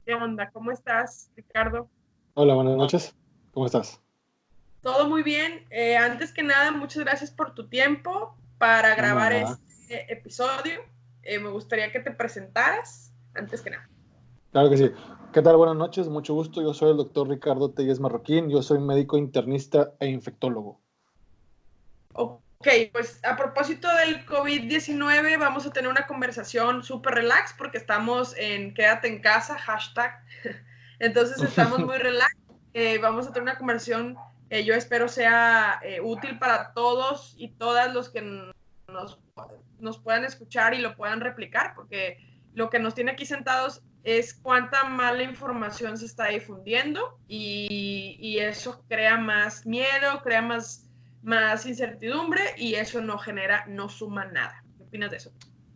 ¿Qué onda? ¿Cómo estás, Ricardo? Hola, buenas noches. ¿Cómo estás? Todo muy bien. Antes que nada, muchas gracias por tu tiempo para No, de grabar nada. este episodio. Me gustaría que te presentaras, antes que nada. Claro que sí. ¿Qué tal? Buenas noches, mucho gusto. Yo soy el doctor Ricardo Telles Marroquín. Yo soy médico internista e infectólogo. Ok, pues a propósito del COVID-19, vamos a tener una conversación súper relax porque estamos en quédate en casa, hashtag. Entonces estamos muy relax. Vamos a tener una conversación, yo espero sea útil para todos y todas los que nos puedan escuchar y lo puedan replicar, porque lo que nos tiene aquí sentados es cuánta mala información se está difundiendo y eso crea más miedo, crea más incertidumbre y eso no suma nada. ¿Qué opinas de eso?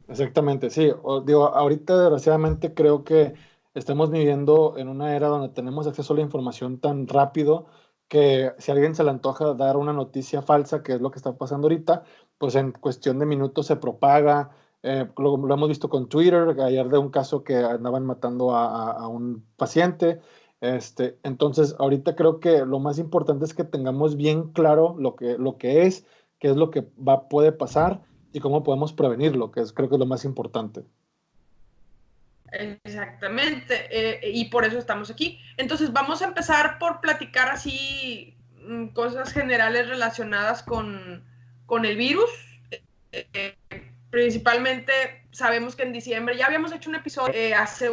Exactamente, sí. Digo, ahorita desgraciadamente creo que estamos viviendo en una era donde tenemos acceso a la información tan rápido que si a alguien se le antoja dar una noticia falsa, que es lo que está pasando ahorita, pues en cuestión de minutos se propaga. Lo hemos visto con Twitter, ayer de un caso que andaban matando a un paciente. Entonces, ahorita creo que lo más importante es que tengamos bien claro lo que es, qué es lo que puede pasar y cómo podemos prevenirlo, que es creo que es lo más importante. Exactamente, y por eso estamos aquí. Entonces vamos a empezar por platicar así cosas generales relacionadas con el virus. Eh, Principalmente sabemos que en diciembre ya habíamos hecho un episodio hace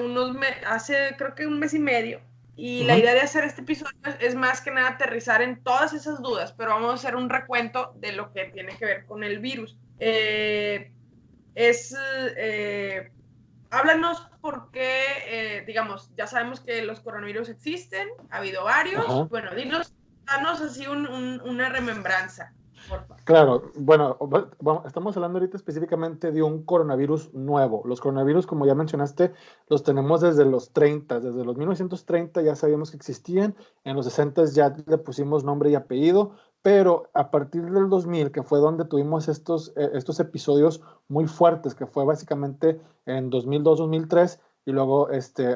creo que un mes y medio. Y la Ujú. idea de hacer este episodio es más que nada aterrizar en todas esas dudas, pero vamos a hacer un recuento de lo que tiene que ver con el virus. Es Háblanos por qué, digamos, ya sabemos que los coronavirus existen, ha habido varios. Ajá. Bueno, danos así una remembranza, por favor. Claro, bueno, estamos hablando ahorita específicamente de un coronavirus nuevo. Los coronavirus, como ya mencionaste, los tenemos desde los 30, desde los 1930 ya sabíamos que existían, en los 60 ya le pusimos nombre y apellido, pero a partir del 2000, que fue donde tuvimos estos episodios muy fuertes, que fue básicamente en 2002-2003 y luego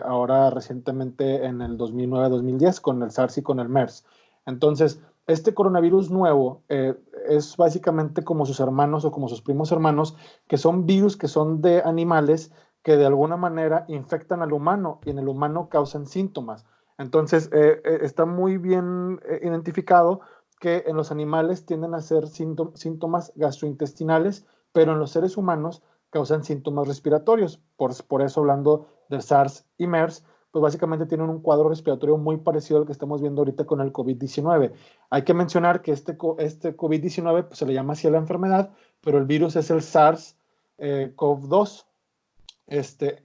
ahora recientemente en el 2009-2010 con el SARS y con el MERS. Entonces, este coronavirus nuevo es básicamente como sus hermanos o como sus primos hermanos, que son virus que son de animales que de alguna manera infectan al humano y en el humano causan síntomas. Entonces, está muy bien identificado que en los animales tienden a ser síntomas gastrointestinales, pero en los seres humanos causan síntomas respiratorios. Por eso, hablando del SARS y MERS, pues básicamente tienen un cuadro respiratorio muy parecido al que estamos viendo ahorita con el COVID-19. Hay que mencionar que este COVID-19 pues, se le llama así a la enfermedad, pero el virus es el SARS-CoV-2,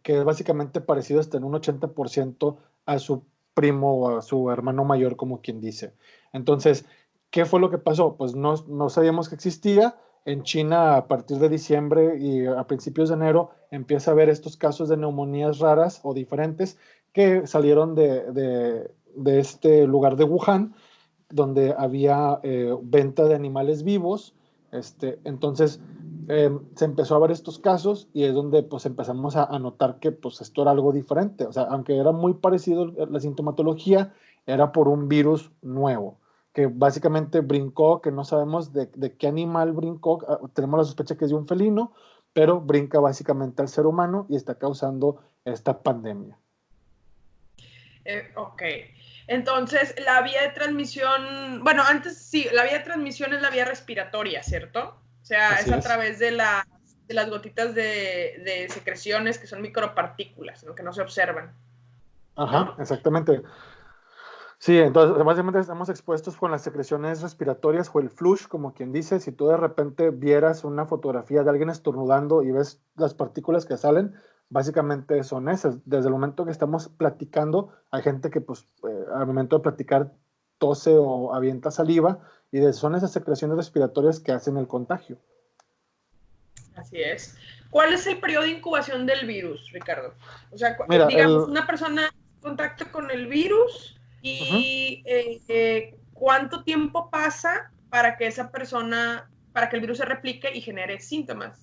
que es básicamente parecido hasta en un 80% a su primo o a su hermano mayor, como quien dice. Entonces, ¿qué fue lo que pasó? Pues no sabíamos que existía. En China, a partir de diciembre y a principios de enero, empieza a haber estos casos de neumonías raras o diferentes que salieron de este lugar de Wuhan, donde había venta de animales vivos. Entonces, se empezó a ver estos casos y es donde pues empezamos a notar que pues esto era algo diferente. O sea, aunque era muy parecido la sintomatología, era por un virus nuevo que básicamente brincó, que no sabemos de qué animal brincó. Tenemos la sospecha que es de un felino, pero brinca básicamente al ser humano y está causando esta pandemia. Ok. Entonces, la vía de transmisión, bueno, antes sí, la vía de transmisión es la vía respiratoria, ¿cierto? O sea, es Así a es. través de las gotitas de secreciones que son micropartículas, ¿no? Que no se observan, Ajá, ¿no? exactamente. Sí, entonces básicamente estamos expuestos con las secreciones respiratorias o el flush, como quien dice. Si tú de repente vieras una fotografía de alguien estornudando y ves las partículas que salen, básicamente son esas. Desde el momento que estamos platicando, hay gente que pues al momento de platicar tose o avienta saliva y son esas secreciones respiratorias que hacen el contagio. Así es. ¿Cuál es el periodo de incubación del virus, Ricardo? O sea, Mira, digamos, una persona en contacto con el virus ujú. y cuánto tiempo pasa para que esa persona, para que el virus se replique y genere síntomas.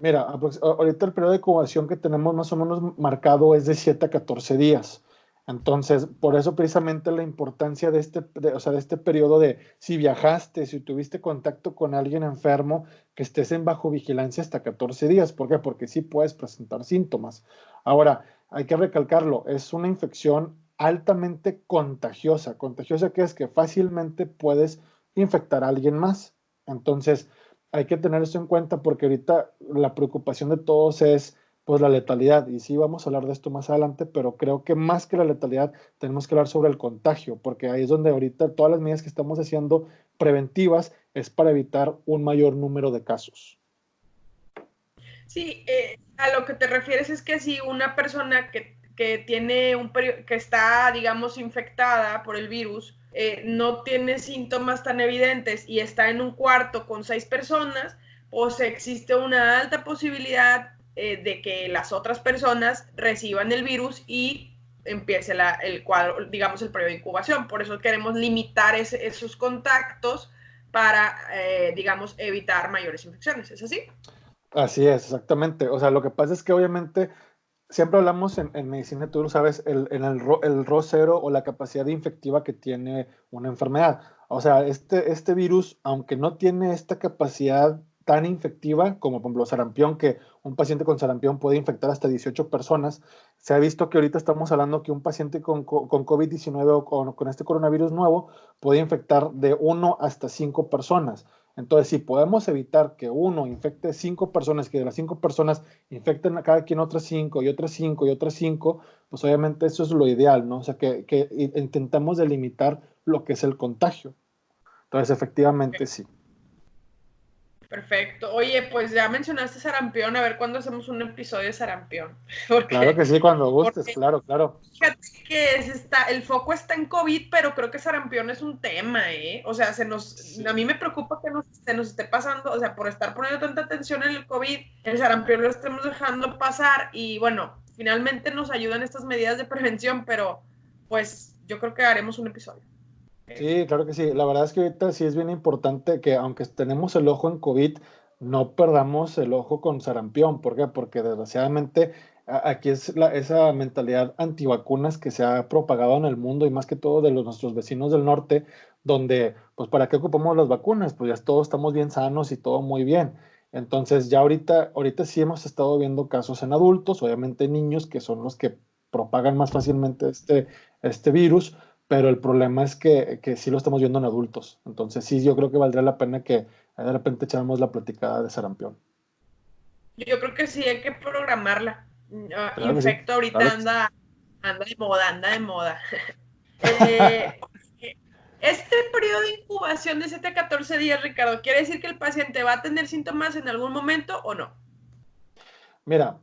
Mira, ahorita el periodo de incubación que tenemos más o menos marcado es de 7 a 14 días. Entonces, por eso precisamente la importancia o sea, de este periodo de si viajaste, si tuviste contacto con alguien enfermo, que estés en bajo vigilancia hasta 14 días. ¿Por qué? Porque sí puedes presentar síntomas. Ahora, hay que recalcarlo, es una infección altamente contagiosa. Contagiosa que es que fácilmente puedes infectar a alguien más. Entonces, hay que tener eso en cuenta porque ahorita la preocupación de todos es pues la letalidad y sí vamos a hablar de esto más adelante, pero creo que más que la letalidad tenemos que hablar sobre el contagio, porque ahí es donde ahorita todas las medidas que estamos haciendo preventivas es para evitar un mayor número de casos. Sí, a lo que te refieres es que si una persona que tiene que está, digamos, infectada por el virus, no tiene síntomas tan evidentes y está en un cuarto con 6 personas, pues existe una alta posibilidad de que las otras personas reciban el virus y empiece el cuadro, digamos, el periodo de incubación. Por eso queremos limitar esos contactos para, digamos, evitar mayores infecciones. ¿Es así? Así es, exactamente. O sea, lo que pasa es que obviamente siempre hablamos en medicina, tú lo sabes, el RO cero o la capacidad infectiva que tiene una enfermedad. O sea, este virus, aunque no tiene esta capacidad tan infectiva como por ejemplo sarampión, que un paciente con sarampión puede infectar hasta 18 personas, se ha visto que ahorita estamos hablando que un paciente con COVID-19 o con este coronavirus nuevo puede infectar de 1 hasta 5 personas. Entonces, si podemos evitar que uno infecte 5 personas, que de las 5 personas infecten a cada quien otras 5 y otras 5, pues obviamente eso es lo ideal, ¿no? O sea, que intentamos delimitar lo que es el contagio. Entonces, efectivamente, sí. Perfecto. Oye, pues ya mencionaste sarampión, a ver cuándo hacemos un episodio de sarampión. Claro que sí, cuando gustes, Porque claro, claro. fíjate que el foco está en COVID, pero creo que sarampión es un tema, ¿eh? O sea, a mí me preocupa que se nos esté pasando, o sea, por estar poniendo tanta atención en el COVID, el sarampión lo estemos dejando pasar y bueno, finalmente nos ayudan estas medidas de prevención, pero pues yo creo que haremos un episodio. Sí, claro que sí. La verdad es que ahorita sí es bien importante que aunque tenemos el ojo en COVID, no perdamos el ojo con sarampión. ¿Por qué? Porque desgraciadamente aquí es esa mentalidad antivacunas que se ha propagado en el mundo y más que todo de nuestros vecinos del norte, donde, pues, ¿para qué ocupamos las vacunas? Pues ya todos estamos bien sanos y todo muy bien. Entonces, ya ahorita sí hemos estado viendo casos en adultos, obviamente niños, que son los que propagan más fácilmente este virus, pero el problema es que sí lo estamos viendo en adultos. Entonces sí, yo creo que valdría la pena que de repente echáramos la platicada de sarampión. Yo creo que sí hay que programarla. Claro que sí, Infecto claro ahorita que sí. anda de moda, anda de moda. Eh, este periodo de incubación de 7 a 14 días, Ricardo, ¿quiere decir que el paciente va a tener síntomas en algún momento o no? Mira,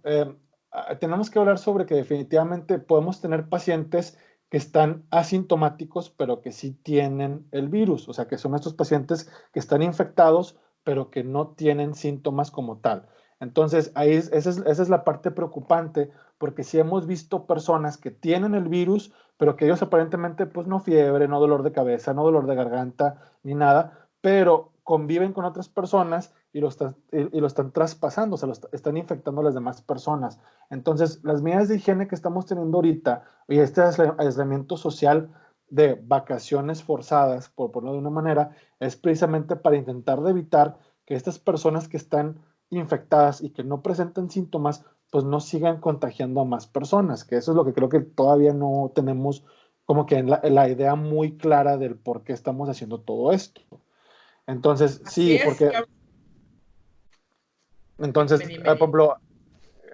tenemos que hablar sobre que definitivamente podemos tener pacientes que están asintomáticos, pero que sí tienen el virus. O sea, que son estos pacientes que están infectados, pero que no tienen síntomas como tal. Entonces, esa es la parte preocupante, porque sí hemos visto personas que tienen el virus, pero que ellos aparentemente, pues no fiebre, no dolor de cabeza, no dolor de garganta, ni nada, pero conviven con otras personas y lo están traspasando, o sea, están infectando a las demás personas. Entonces, las medidas de higiene que estamos teniendo ahorita y este aislamiento social de vacaciones forzadas, por ponerlo de una manera, es precisamente para intentar de evitar que estas personas que están infectadas y que no presentan síntomas, pues no sigan contagiando a más personas, que eso es lo que creo que todavía no tenemos como que la idea muy clara del por qué estamos haciendo todo esto. Entonces, Así sí, es. porque entonces, Dime, dime, por dime. ejemplo,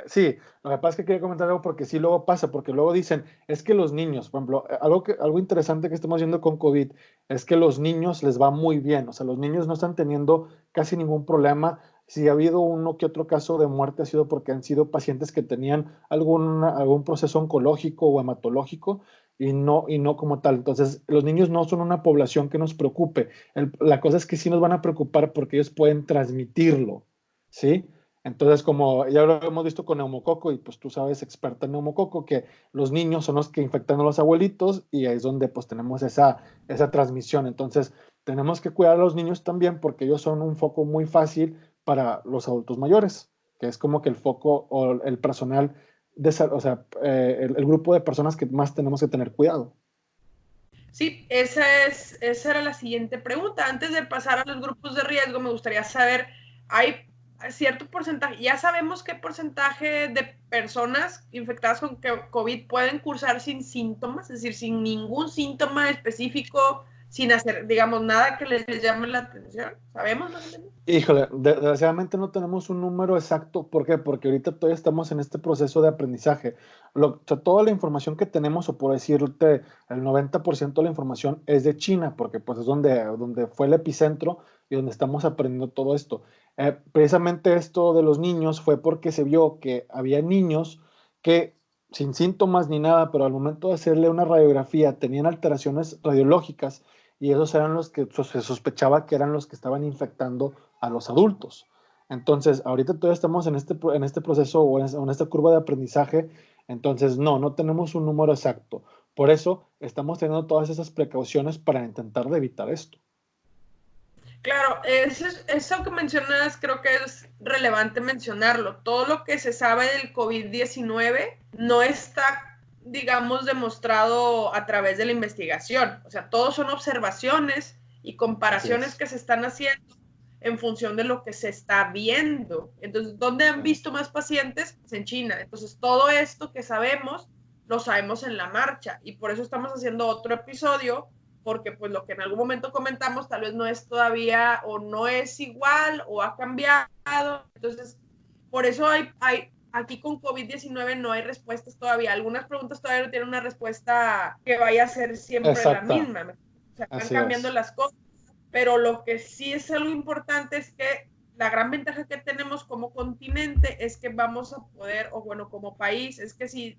sí, lo que pasa es que quería comentar algo porque sí luego pasa, porque luego dicen, es que los niños, por ejemplo, algo interesante que estamos viendo con COVID es que los niños les va muy bien, o sea, los niños no están teniendo casi ningún problema. Si ha habido uno que otro caso de muerte ha sido porque han sido pacientes que tenían algún proceso oncológico o hematológico y no como tal. Entonces, los niños no son una población que nos preocupe. La cosa es que sí nos van a preocupar porque ellos pueden transmitirlo, ¿sí? Entonces, como ya lo hemos visto con neumococo, y pues tú sabes, experta en neumococo, que los niños son los que infectan a los abuelitos y ahí es donde pues tenemos esa transmisión. Entonces, tenemos que cuidar a los niños también porque ellos son un foco muy fácil para los adultos mayores. que es como que el foco o el personal, o sea, el grupo de personas que más tenemos que tener cuidado. Sí, esa era la siguiente pregunta. Antes de pasar a los grupos de riesgo, me gustaría saber, ¿hay cierto porcentaje, ya sabemos qué porcentaje de personas infectadas con COVID pueden cursar sin síntomas, es decir, sin ningún síntoma específico, sin hacer, digamos, nada que les llame la atención? ¿Sabemos más o menos? Híjole, desgraciadamente no tenemos un número exacto. ¿Por qué? Porque ahorita todavía estamos en este proceso de aprendizaje. O sea, toda la información que tenemos, o por decirte, el 90% de la información es de China, porque pues es donde fue el epicentro y donde estamos aprendiendo todo esto. Precisamente esto de los niños fue porque se vio que había niños que sin síntomas ni nada, pero al momento de hacerle una radiografía tenían alteraciones radiológicas y esos eran los que se sospechaba que eran los que estaban infectando a los adultos. Entonces, ahorita todavía estamos en este proceso o en esta curva de aprendizaje, entonces no tenemos un número exacto. Por eso estamos teniendo todas esas precauciones para intentar de evitar esto. Claro, eso que mencionas creo que es relevante mencionarlo. Todo lo que se sabe del COVID-19 no está, digamos, demostrado a través de la investigación. O sea, todos son observaciones y comparaciones que se están haciendo en función de lo que se está viendo. Entonces, ¿dónde han visto más pacientes? Pues en China. Entonces, todo esto que sabemos, lo sabemos en la marcha. Y por eso estamos haciendo otro episodio, porque pues lo que en algún momento comentamos tal vez no es todavía o no es igual o ha cambiado. Entonces, por eso hay aquí con COVID-19 no hay respuestas todavía. Algunas preguntas todavía no tienen una respuesta que vaya a ser siempre la misma. O sea, van cambiando las cosas. Pero lo que sí es algo importante es que la gran ventaja que tenemos como continente es que vamos a poder, o bueno, como país, es que si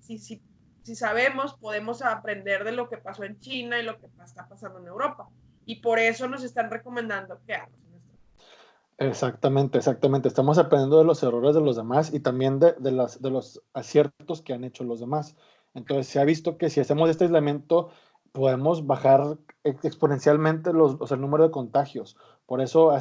sabemos, podemos aprender de lo que pasó en China y lo que está pasando en Europa. Y por eso nos están recomendando que hagamos. Exactamente. Estamos aprendiendo de los errores de los demás y también de los aciertos que han hecho los demás. Entonces, se ha visto que si hacemos este aislamiento, podemos bajar exponencialmente el número de contagios. Por eso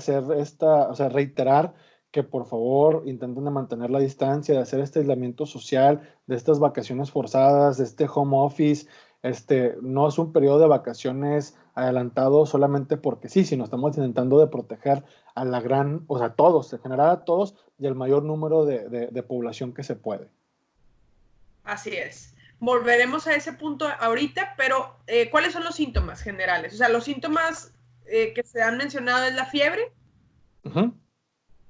reiterar que por favor intenten de mantener la distancia, de hacer este aislamiento social, de estas vacaciones forzadas, de este home office. No es un periodo de vacaciones adelantado solamente porque sí, sino estamos intentando de proteger a todos, en general a todos y al mayor número de población que se puede. Así es. Volveremos a ese punto ahorita, pero ¿cuáles son los síntomas generales? O sea, los síntomas que se han mencionado es la fiebre,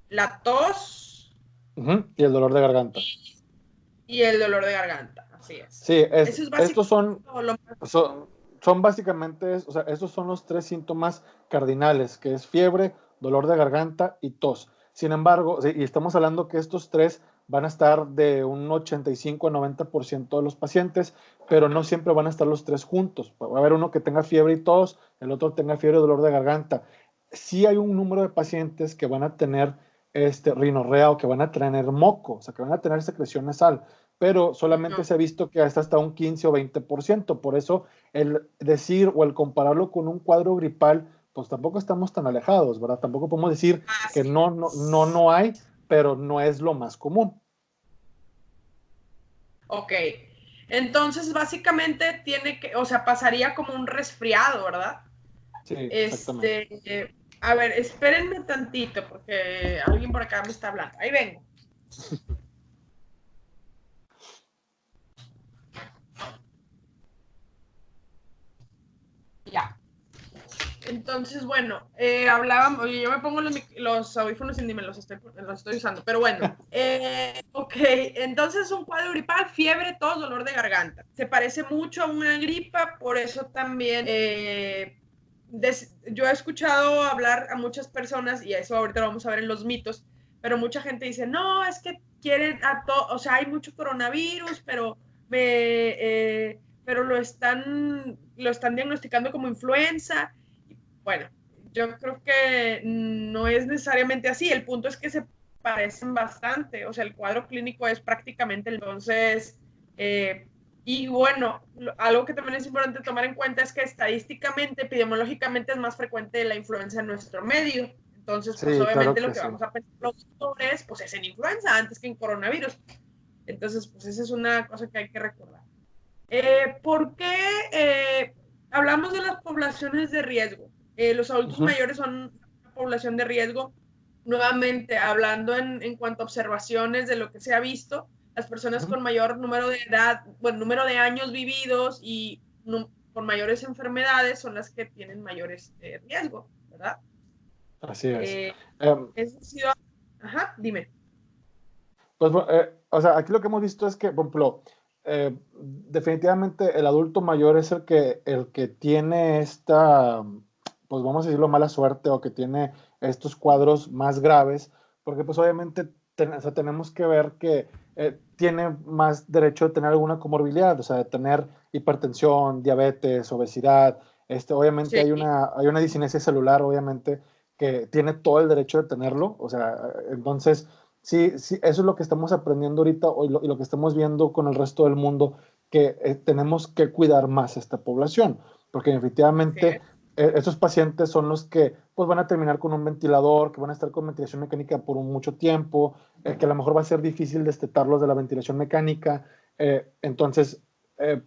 la tos y el dolor de garganta. Y el dolor de garganta, así es. Sí, estos son básicamente, o sea, estos son los 3 síntomas cardinales, que es fiebre, dolor de garganta y tos. Sin embargo, y estamos hablando que estos 3 van a estar de un 85 a 90% de los pacientes, pero no siempre van a estar los 3 juntos. Va a haber uno que tenga fiebre y tos, el otro tenga fiebre y dolor de garganta. Sí hay un número de pacientes que van a tener rinorrea o que van a tener moco, o sea, que van a tener secreción nasal, pero solamente se ha visto que hasta un 15 o 20%. Por eso el decir o el compararlo con un cuadro gripal, pues tampoco estamos tan alejados, ¿verdad? Tampoco podemos decir que no hay, pero no es lo más común. Ok. Entonces, básicamente pasaría como un resfriado, ¿verdad? Sí, exactamente. A ver, espérenme tantito, porque alguien por acá me está hablando. Ahí vengo. Ya. Entonces, bueno, hablábamos, oye, yo me pongo los audífonos y ni me los estoy usando, pero bueno, ok, entonces un cuadro gripal, fiebre, tos, dolor de garganta. Se parece mucho a una gripa, por eso también yo he escuchado hablar a muchas personas, y eso ahorita lo vamos a ver en los mitos, pero mucha gente dice, no, es que quieren o sea, hay mucho coronavirus, pero lo están diagnosticando como influenza. Bueno, yo creo que no es necesariamente así. El punto es que se parecen bastante. O sea, el cuadro clínico es prácticamente entonces. Y bueno, algo que también es importante tomar en cuenta es que estadísticamente, epidemiológicamente es más frecuente la influenza en nuestro medio. Entonces, pues Sí, claro obviamente lo que que sí. vamos a pensar los doctores, pues es en influenza antes que en coronavirus. Entonces, pues esa es una cosa que hay que recordar. ¿Por qué hablamos de las poblaciones de riesgo? Los adultos Ujú, mayores son una población de riesgo. Nuevamente, hablando en cuanto a observaciones de lo que se ha visto, las personas ujú. con mayor número de edad, bueno, número de años vividos y con mayores enfermedades son las que tienen mayores riesgo, ¿verdad? Así es. Eh, Em, Eso ha sido... Ajá, dime. Pues, o sea, aquí lo que hemos visto es que, por ejemplo, definitivamente el adulto mayor es el que tiene esta, pues vamos a decirlo, mala suerte o que tiene estos cuadros más graves, porque pues obviamente o sea, tenemos que ver que tiene más derecho de tener alguna comorbilidad, o sea, de tener hipertensión, diabetes, obesidad, obviamente Sí, hay una discinesia celular, obviamente, que tiene todo el derecho de tenerlo, o sea, entonces sí, sí, eso es lo que estamos aprendiendo ahorita y lo que estamos viendo con el resto del mundo, que tenemos que cuidar más a esta población, porque así efectivamente es. esos pacientes son los que pues, van a terminar con un ventilador, que van a estar con ventilación mecánica por mucho tiempo, que a lo mejor va a ser difícil destetarlos de la ventilación mecánica. Entonces,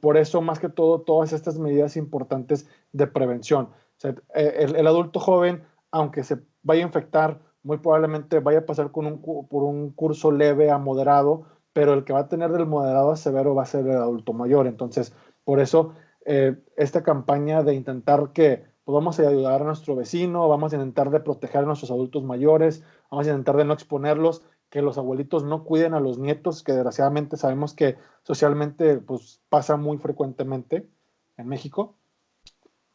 por eso, más que todo, todas estas medidas importantes de prevención. O sea, el adulto joven, aunque se vaya a infectar, muy probablemente vaya a pasar por un curso leve a moderado, pero el que va a tener del moderado a severo va a ser el adulto mayor. Entonces, por eso, esta campaña de intentar que pues, vamos a ayudar a nuestro vecino, vamos a intentar de proteger a nuestros adultos mayores, vamos a intentar de no exponerlos, que los abuelitos no cuiden a los nietos, que desgraciadamente sabemos que socialmente pues, pasa muy frecuentemente en México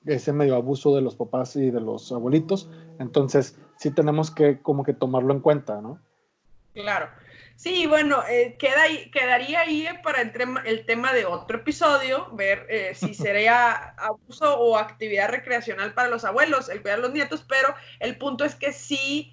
ese medio abuso de los papás y de los abuelitos. Entonces, sí tenemos que como que tomarlo en cuenta, ¿no? Claro. Sí, bueno, quedaría ahí para el tema de otro episodio, ver si sería abuso o actividad recreacional para los abuelos, el cuidar a los nietos, pero el punto es que sí,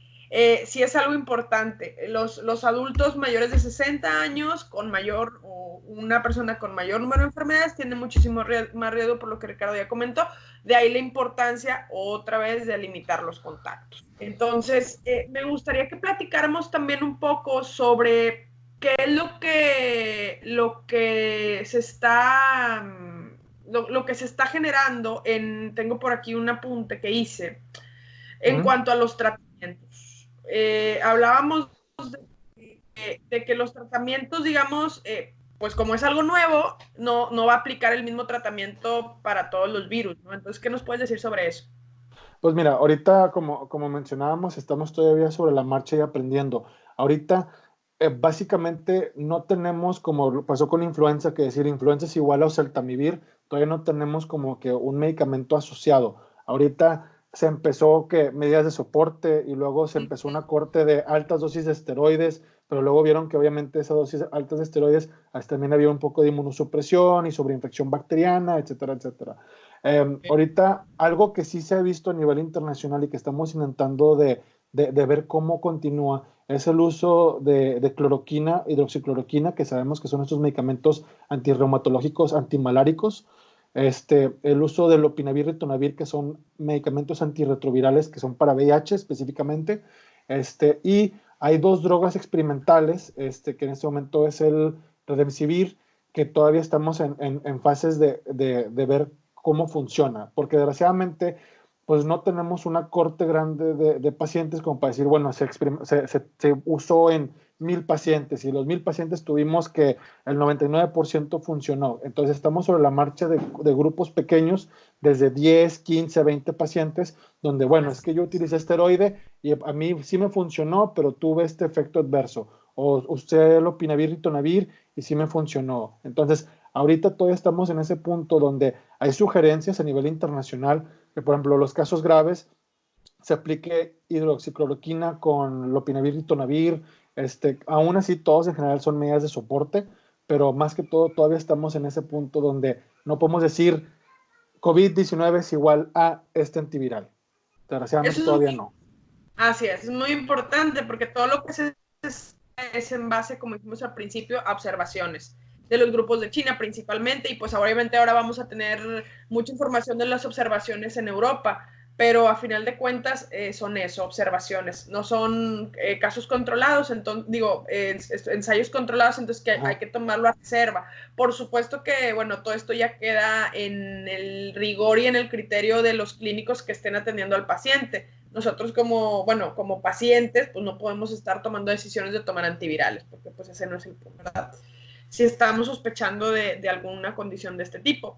sí es algo importante. Los adultos mayores de 60 años con mayor, o una persona con mayor número de enfermedades, tiene muchísimo más riesgo, por lo que Ricardo ya comentó, de ahí la importancia otra vez de limitar los contactos. Entonces, me gustaría que platicáramos también un poco sobre qué es lo que se está, lo que se está generando tengo por aquí un apunte que hice Uh en -huh. cuanto a los tratamientos. Hablábamos de que los tratamientos, digamos, pues como es algo nuevo, no va a aplicar el mismo tratamiento para todos los virus, ¿no? Entonces, ¿qué nos puedes decir sobre eso? Pues mira, ahorita como mencionábamos, estamos todavía sobre la marcha y aprendiendo. Ahorita básicamente no tenemos, como pasó con influenza, que decir influenza es igual a oseltamivir, todavía no tenemos como que un medicamento asociado. Ahorita se empezó que medidas de soporte y luego se empezó una corte de altas dosis de esteroides, pero luego vieron que obviamente esas dosis altas de esteroides también había un poco de inmunosupresión y sobreinfección bacteriana, etcétera, etcétera. Ahorita, algo que sí se ha visto a nivel internacional y que estamos intentando de ver cómo continúa es el uso de cloroquina, hidroxicloroquina, que sabemos que son estos medicamentos antirreumatológicos, antimaláricos. El uso del lopinavir, ritonavir, que son medicamentos antirretrovirales que son para VIH específicamente. Y hay dos drogas experimentales, que en este momento es el Remdesivir, que todavía estamos en fases de ver cómo funciona, porque desgraciadamente pues no tenemos una corte grande de pacientes como para decir, bueno, se usó en 1000 pacientes y los 1000 pacientes tuvimos que el 99% funcionó. Entonces estamos sobre la marcha de grupos pequeños, desde 10, 15, 20 pacientes, donde, bueno, es Así que yo es. utilicé esteroide y a mí sí me funcionó, pero tuve este efecto adverso. O usted el lopinavir, ritonavir y sí me funcionó. Entonces, ahorita todavía estamos en ese punto donde hay sugerencias a nivel internacional que, por ejemplo, los casos graves se aplique hidroxicloroquina con lopinavir, ritonavir. Aún así, todos en general son medidas de soporte, pero más que todo, todavía estamos en ese punto donde no podemos decir COVID-19 es igual a este antiviral. Desgraciadamente Eso todavía es no. Así es muy importante porque todo lo que se hace es en base, como dijimos al principio, a observaciones de los grupos de China principalmente y pues obviamente ahora vamos a tener mucha información de las observaciones en Europa. pero a final de cuentas son eso, observaciones, no son casos controlados, entonces, ensayos controlados, entonces que hay que tomarlo a reserva. Por supuesto que, bueno, todo esto ya queda en el rigor y en el criterio de los clínicos que estén atendiendo al paciente. Nosotros como pacientes, pues no podemos estar tomando decisiones de tomar antivirales, porque pues ese no es el punto, ¿verdad? Si estamos sospechando de alguna condición de este tipo.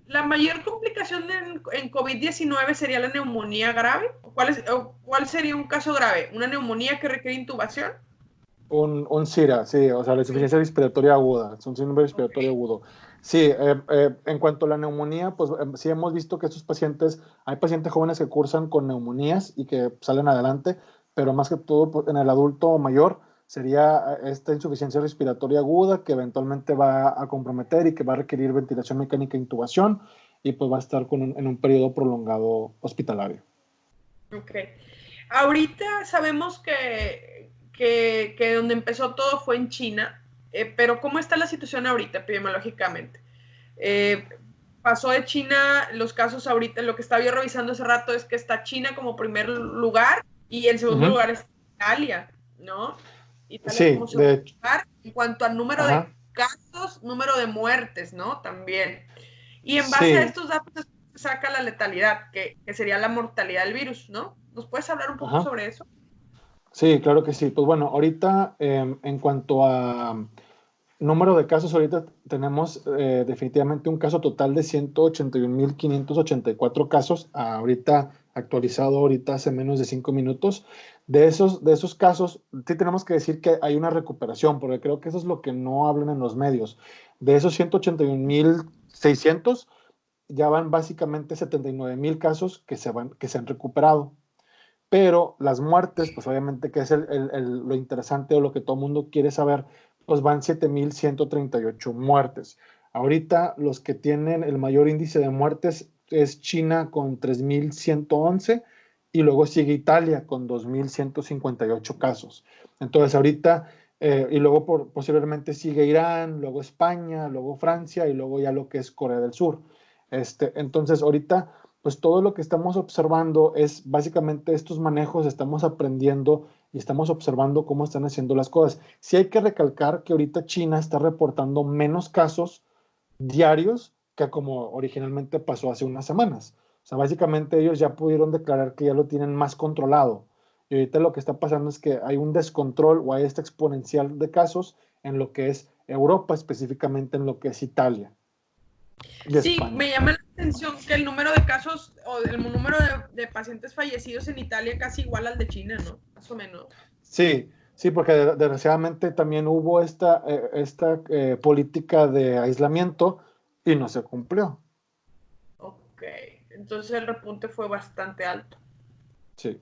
La mayor complicación en COVID-19 sería la neumonía grave. ¿Cuál sería un caso grave? ¿Una neumonía que requiere intubación? Un SIRA, sí, o sea, la insuficiencia respiratoria aguda, es un síndrome respiratorio agudo. Sí, en cuanto a la neumonía, pues sí hemos visto que estos pacientes, hay pacientes jóvenes que cursan con neumonías y que salen adelante, pero más que todo pues, en el adulto mayor sería esta insuficiencia respiratoria aguda que eventualmente va a comprometer y que va a requerir ventilación mecánica e intubación y pues va a estar en un periodo prolongado hospitalario. Ok. Ahorita sabemos que donde empezó todo fue en China, pero ¿cómo está la situación ahorita epidemiológicamente? Pasó de China, los casos ahorita, lo que estaba yo revisando hace rato es que está China como primer lugar y en segundo lugar está Italia, ¿no? Italia como segundo lugar en cuanto al número de casos, número de muertes, ¿no? También. Y en base a estos datos se saca la letalidad, que sería la mortalidad del virus, ¿no? ¿Nos puedes hablar un poco sobre eso? Sí, claro que sí. Pues bueno, ahorita en cuanto a número de casos, ahorita tenemos definitivamente un caso total de 181.584 casos, ahorita actualizado ahorita hace menos de 5 minutos. De esos casos, sí tenemos que decir que hay una recuperación, porque creo que eso es lo que no hablan en los medios. De esos 181.600, ya van básicamente 79.000 casos que se han recuperado. Pero las muertes, pues obviamente que es lo interesante o lo que todo el mundo quiere saber, pues van 7.138 muertes. Ahorita los que tienen el mayor índice de muertes es China con 3.111 y luego sigue Italia con 2.158 casos. Entonces ahorita, y luego posiblemente sigue Irán, luego España, luego Francia y luego ya lo que es Corea del Sur. Entonces ahorita pues todo lo que estamos observando es básicamente estos manejos, estamos aprendiendo y estamos observando cómo están haciendo las cosas. Sí hay que recalcar que ahorita China está reportando menos casos diarios que como originalmente pasó hace unas semanas. O sea, básicamente ellos ya pudieron declarar que ya lo tienen más controlado. Y ahorita lo que está pasando es que hay un descontrol o hay esta exponencial de casos en lo que es Europa, específicamente en lo que es Italia. Sí, me llama la atención que el número de casos o el número de pacientes fallecidos en Italia casi igual al de China, ¿no? Más o menos. Sí, sí, porque desgraciadamente también hubo esta política de aislamiento y no se cumplió. Ok, entonces el repunte fue bastante alto. Sí,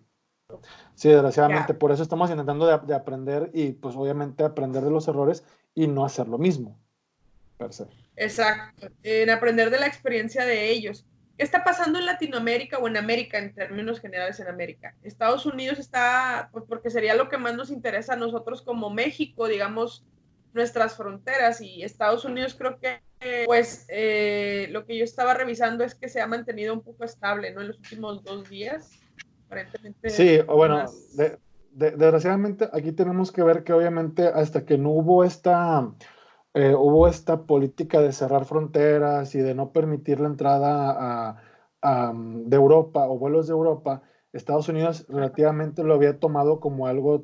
sí, desgraciadamente por eso estamos intentando de aprender y pues obviamente aprender de los errores y no hacer lo mismo, per se. Exacto, en aprender de la experiencia de ellos. ¿Qué está pasando en Latinoamérica o en América, en términos generales en América? Estados Unidos está, pues porque sería lo que más nos interesa a nosotros como México, digamos, nuestras fronteras, y Estados Unidos creo que, pues, lo que yo estaba revisando es que se ha mantenido un poco estable, ¿no? En los últimos 2 días, aparentemente. Sí, o bueno, desgraciadamente aquí tenemos que ver que obviamente hasta que no hubo hubo esta política de cerrar fronteras y de no permitir la entrada de Europa o vuelos de Europa, Estados Unidos relativamente lo había tomado como algo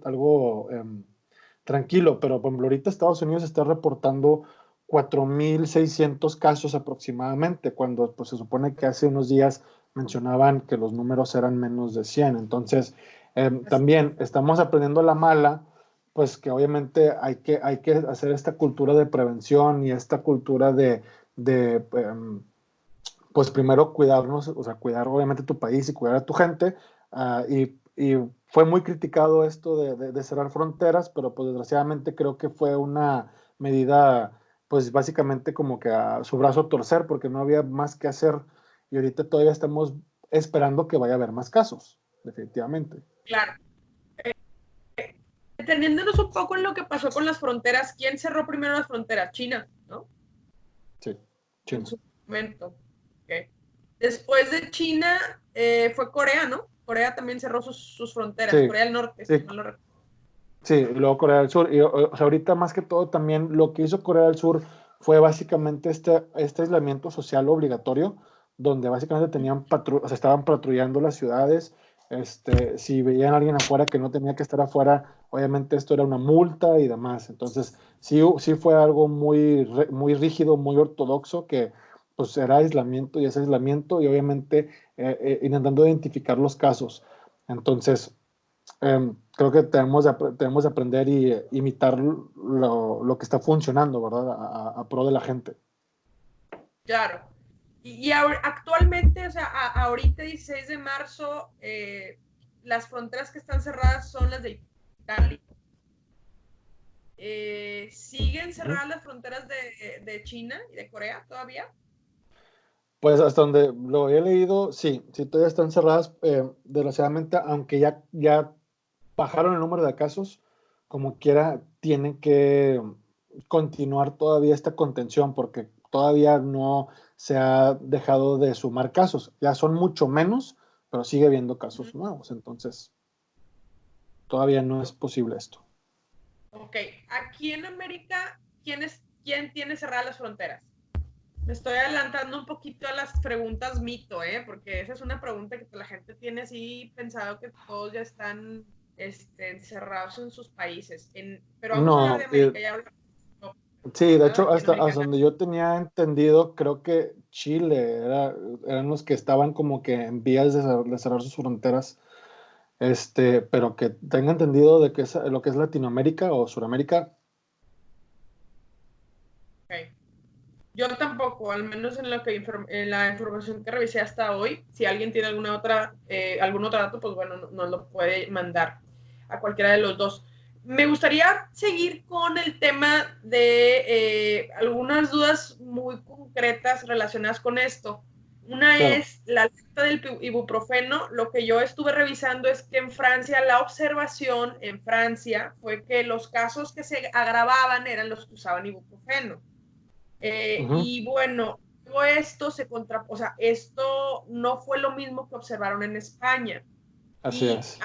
tranquilo, pero por ejemplo, ahorita Estados Unidos está reportando 4.600 casos aproximadamente, cuando pues, se supone que hace unos días mencionaban que los números eran menos de 100. Entonces, también estamos aprendiendo la mala, pues que obviamente hay que hacer esta cultura de prevención y esta cultura pues primero cuidarnos, o sea, cuidar obviamente tu país y cuidar a tu gente. Y fue muy criticado esto de cerrar fronteras, pero pues desgraciadamente creo que fue una medida, pues básicamente como que a su brazo torcer, porque no había más que hacer y ahorita todavía estamos esperando que vaya a haber más casos, definitivamente. Claro. Deteniéndonos un poco en lo que pasó con las fronteras, ¿quién cerró primero las fronteras? China, ¿no? Sí, China. En su momento. Okay. Después de China fue Corea, ¿no? Corea también cerró sus fronteras, Sí, Corea del Norte, si sí, mal no recuerdo. sí, y luego Corea del Sur. Y o sea, ahorita más que todo también lo que hizo Corea del Sur fue básicamente este aislamiento social obligatorio, donde básicamente o sea, estaban patrullando las ciudades. Si veían a alguien afuera que no tenía que estar afuera, obviamente esto era una multa y demás. Entonces, sí, sí fue algo muy rígido, muy ortodoxo, que pues era aislamiento y ese aislamiento y obviamente intentando identificar los casos. Entonces, creo que tenemos de aprender y imitar lo que está funcionando, ¿verdad? A pro de la gente. Claro. Y actualmente, o sea, ahorita 16 de marzo, las fronteras que están cerradas son las de Italia. ¿Siguen Ujú. cerradas las fronteras de China y de Corea todavía? Pues hasta donde lo he leído, sí, sí todavía están cerradas, desgraciadamente, aunque ya bajaron el número de casos, como quiera, tienen que continuar todavía esta contención porque todavía no se ha dejado de sumar casos. Ya son mucho menos, pero sigue habiendo casos nuevos, entonces todavía no es posible esto. Ok, aquí en América, ¿quién tiene cerradas las fronteras? Me estoy adelantando un poquito a las preguntas mito, ¿eh? Porque esa es una pregunta que la gente tiene así pensado que todos ya están encerrados en sus países. Pero vamos a hablar de No, América, ya hablamos sí, de ¿verdad? hecho, hasta Latinoamericana. donde yo tenía entendido, creo que Chile eran los que estaban como que en vías de cerrar sus fronteras, pero que tenga entendido de que es lo que es Latinoamérica o Suramérica. Okay. Yo tampoco, al menos en la información que revisé hasta hoy. Si alguien tiene algún otro dato, pues bueno, nos lo puede mandar a cualquiera de los dos. Me gustaría seguir con el tema de algunas dudas muy concretas relacionadas con esto. Una Claro. es la lista del ibuprofeno. Lo que yo estuve revisando es que en Francia, la observación en Francia fue que los casos que se agravaban eran los que usaban ibuprofeno. Ujú. Y bueno, todo esto o sea, esto no fue lo mismo que observaron en España. Así Y es,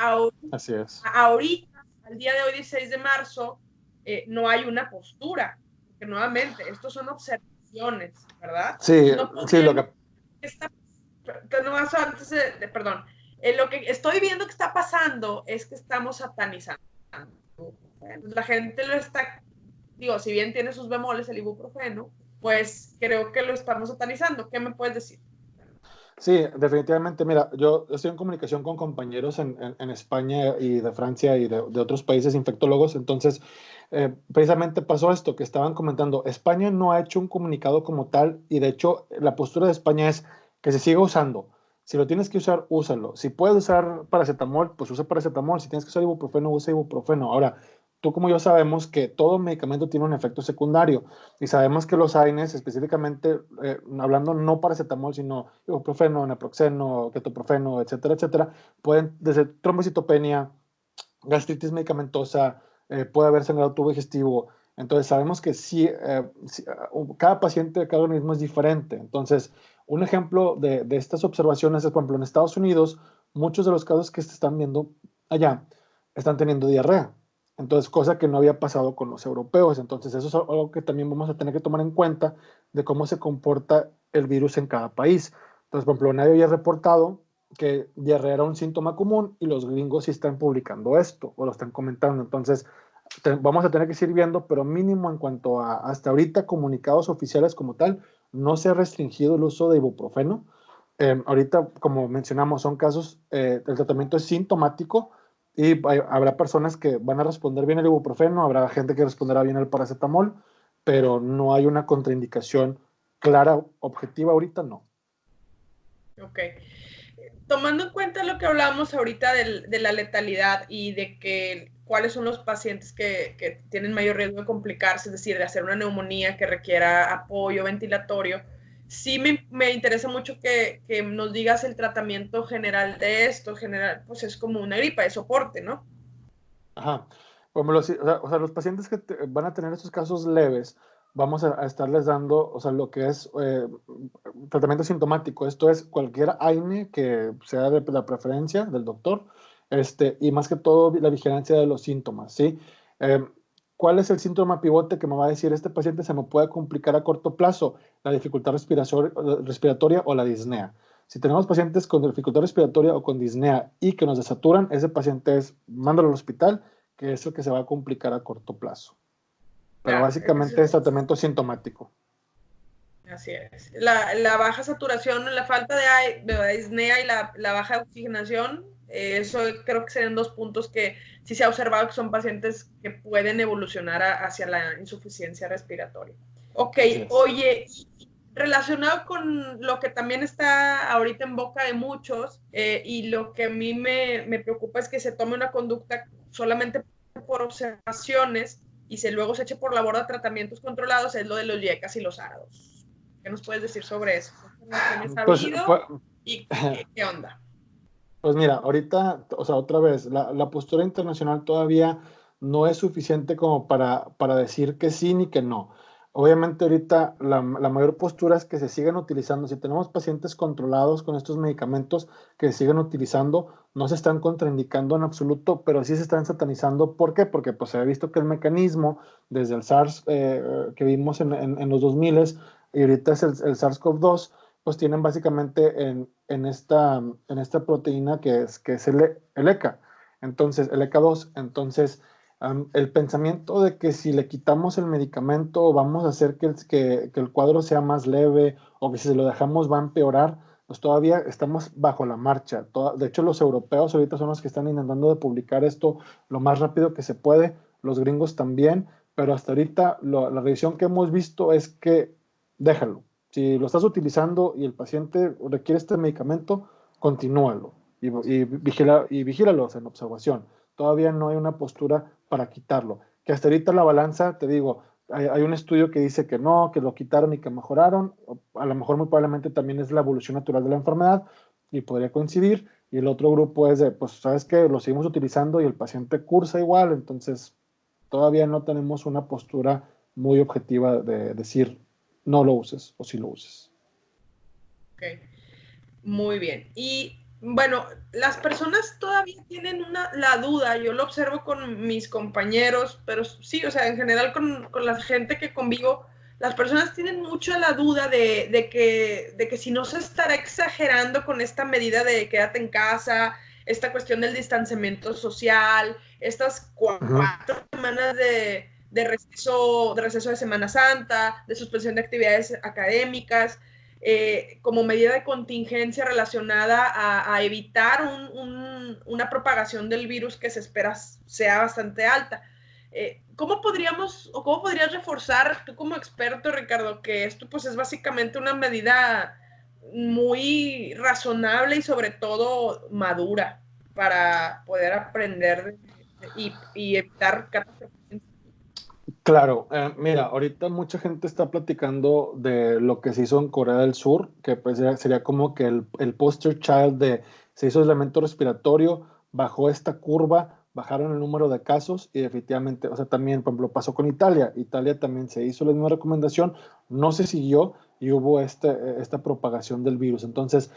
así es. ahorita, al día de hoy, 16 de marzo, no hay una postura, porque nuevamente, estos son observaciones, ¿verdad? Sí, No sí, lo podemos, que, no antes perdón, lo que estoy viendo que está pasando es que estamos satanizando. La gente lo está, digo, si bien tiene sus bemoles el ibuprofeno, pues creo que lo estamos satanizando. ¿Qué me puedes decir? sí, definitivamente, mira, yo estoy en comunicación con compañeros en España y de Francia y de otros países infectólogos, entonces precisamente pasó esto que estaban comentando, España no ha hecho un comunicado como tal y de hecho la postura de España es que se siga usando. Si lo tienes que usar, úsalo. Si puedes usar paracetamol, pues usa paracetamol. Si tienes que usar ibuprofeno, usa ibuprofeno. Ahora, tú como yo sabemos que todo medicamento tiene un efecto secundario. Y sabemos que los AINES, específicamente, hablando no paracetamol, sino ibuprofeno, naproxeno, ketoprofeno, etcétera, etcétera, pueden, desde trombocitopenia, gastritis medicamentosa, puede haber sangrado tubo digestivo. Entonces, sabemos que cada paciente, cada organismo es diferente. Entonces, un ejemplo de estas observaciones es, por ejemplo, en Estados Unidos, muchos de los casos que se están viendo allá están teniendo diarrea. Entonces, cosa que no había pasado con los europeos. Entonces, eso es algo que también vamos a tener que tomar en cuenta de cómo se comporta el virus en cada país. Entonces, por ejemplo, nadie había reportado que diarrea era un síntoma común y los gringos sí están publicando esto o lo están comentando. Entonces, vamos a tener que seguir viendo, pero mínimo en cuanto a hasta ahorita comunicados oficiales como tal, no se ha restringido el uso de ibuprofeno. Ahorita, como mencionamos, son casos, el tratamiento es sintomático y habrá personas que van a responder bien al ibuprofeno, habrá gente que responderá bien al paracetamol, pero no hay una contraindicación clara, objetiva ahorita, no. Ok. Tomando en cuenta lo que hablábamos ahorita de la letalidad y de que cuáles son los pacientes que tienen mayor riesgo de complicarse, es decir, de hacer una neumonía que requiera apoyo ventilatorio, sí me interesa mucho que nos digas el tratamiento general de esto. General, pues es como una gripa de soporte, ¿no? Ajá. Bueno, o sea, los pacientes que van a tener estos casos leves, vamos a estarles dando, o sea, lo que es tratamiento sintomático. Esto es cualquier AINE que sea de la preferencia del doctor, y más que todo la vigilancia de los síntomas, ¿sí? Eh, ¿Cuál es el síntoma pivote que me va a decir este paciente se me puede complicar a corto plazo? La dificultad respiratoria o la disnea. Si tenemos pacientes con dificultad respiratoria o con disnea y que nos desaturan, ese paciente es, mándalo al hospital, que es el que se va a complicar a corto plazo. Pero Claro, básicamente es tratamiento sintomático. así es. La baja saturación, la falta de disnea y la baja oxigenación, eso creo que serían dos puntos que sí se ha observado que son pacientes que pueden evolucionar hacia la insuficiencia respiratoria. Ok, oye, relacionado con lo que también está ahorita en boca de muchos, y lo que a mí me preocupa es que se tome una conducta solamente por observaciones y luego se eche por la borda tratamientos controlados, es lo de los YECAS y los ARADOS. ¿Qué nos puedes decir sobre eso? ¿Qué has sabido y qué onda? Pues mira, ahorita, o sea, otra vez, la postura internacional todavía no es suficiente como para decir que sí ni que no. Obviamente ahorita la mayor postura es que se sigan utilizando. Si tenemos pacientes controlados con estos medicamentos que se siguen utilizando, no se están contraindicando en absoluto, pero sí se están satanizando. ¿Por qué? Porque pues se ha visto que el mecanismo desde el SARS que vimos en los 2000 y ahorita es el SARS-CoV-2, pues tienen básicamente en esta proteína que es el ECA. Entonces, el ECA2. Entonces, el pensamiento de que si le quitamos el medicamento vamos a hacer que el cuadro sea más leve o que si se lo dejamos va a empeorar, pues todavía estamos bajo la marcha. De hecho, los europeos ahorita son los que están intentando de publicar esto lo más rápido que se puede, los gringos también, pero hasta ahorita la revisión que hemos visto es que déjalo. Si lo estás utilizando y el paciente requiere este medicamento, continúalo vigílalos en observación. Todavía no hay una postura para quitarlo. Que hasta ahorita la balanza, te digo, hay un estudio que dice que no, que lo quitaron y que mejoraron. A lo mejor muy probablemente también es la evolución natural de la enfermedad y podría coincidir. Y el otro grupo es de, pues, ¿sabes qué? Lo seguimos utilizando y el paciente cursa igual. Entonces, todavía no tenemos una postura muy objetiva de decir no lo uses o sí lo uses. Ok, muy bien. Y bueno, las personas todavía tienen la duda, yo lo observo con mis compañeros, pero sí, o sea, en general con la gente que convivo, las personas tienen mucho la duda de que si no se estará exagerando con esta medida de quédate en casa, esta cuestión del distanciamiento social, estas 4 semanas de receso de Semana Santa, de suspensión de actividades académicas, como medida de contingencia relacionada a evitar una propagación del virus que se espera sea bastante alta. ¿Cómo podrías reforzar tú como experto, Ricardo, que esto pues es básicamente una medida muy razonable y sobre todo madura para poder aprender y evitar catástrofes? Claro, mira, ahorita mucha gente está platicando de lo que se hizo en Corea del Sur, que pues sería como que el poster child se hizo aislamiento respiratorio, bajó esta curva, bajaron el número de casos y efectivamente, o sea, también, por ejemplo, pasó con Italia. Italia también se hizo la misma recomendación, no se siguió y hubo esta propagación del virus. Entonces,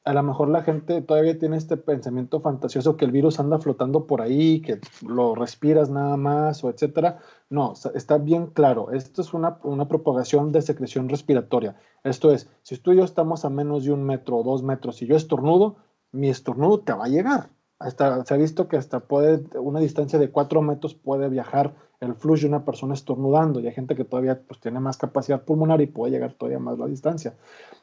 a lo mejor la gente todavía tiene este pensamiento fantasioso que el virus anda flotando por ahí, que lo respiras nada más o etcétera. No, está bien claro. Esto es una propagación de secreción respiratoria. Esto es, si tú y yo estamos a menos de 1 metro o 2 metros y yo estornudo, mi estornudo te va a llegar. Se ha visto que hasta una distancia de 4 metros puede viajar el flujo de una persona estornudando y hay gente que todavía pues, tiene más capacidad pulmonar y puede llegar todavía más la distancia.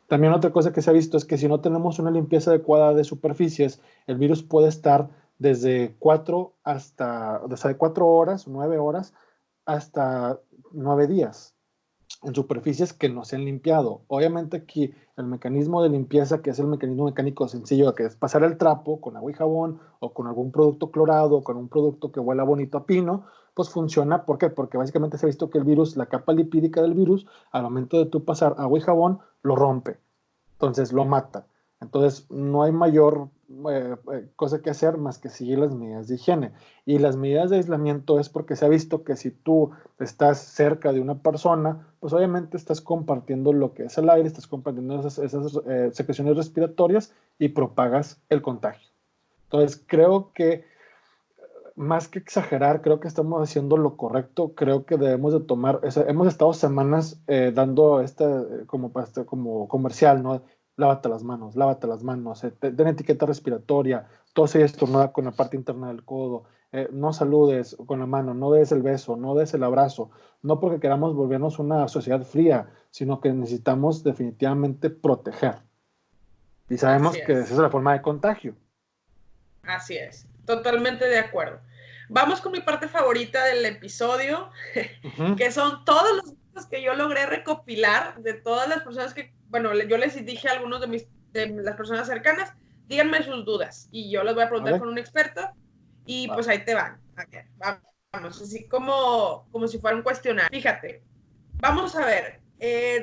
También otra cosa que se ha visto es que si no tenemos una limpieza adecuada de superficies, el virus puede estar desde 4 horas, 9 horas, hasta 9 días en superficies que no se han limpiado. Obviamente aquí el mecanismo de limpieza, que es el mecanismo mecánico sencillo, que es pasar el trapo con agua y jabón o con algún producto clorado o con un producto que huela bonito a pino, pues funciona. ¿Por qué? Porque básicamente se ha visto que el virus, la capa lipídica del virus, al momento de tú pasar agua y jabón, lo rompe. Entonces lo mata. Entonces no hay mayor cosa que hacer más que seguir las medidas de higiene. Y las medidas de aislamiento es porque se ha visto que si tú estás cerca de una persona, pues obviamente estás compartiendo lo que es el aire, estás compartiendo esas secreciones respiratorias y propagas el contagio. Entonces, creo que más que exagerar, creo que estamos haciendo lo correcto. Creo que debemos de tomar, hemos estado semanas dando como comercial, ¿no? Lávate las manos, ten etiqueta respiratoria, tose y estornuda con la parte interna del codo, no saludes con la mano, no des el beso, no des el abrazo, no porque queramos volvernos una sociedad fría, sino que necesitamos definitivamente proteger. Y sabemos Así que esa es. es la forma de contagio. Así es, totalmente de acuerdo. Vamos con mi parte favorita del episodio, Ujú. que son todos los datos que yo logré recopilar de todas las personas que, bueno, yo les dije a algunos de las personas cercanas, díganme sus dudas y yo les voy a preguntar ¿Vale? con un experto y Va. pues ahí te van. A ver, vamos, así como si fuera un cuestionario. Fíjate, vamos a ver,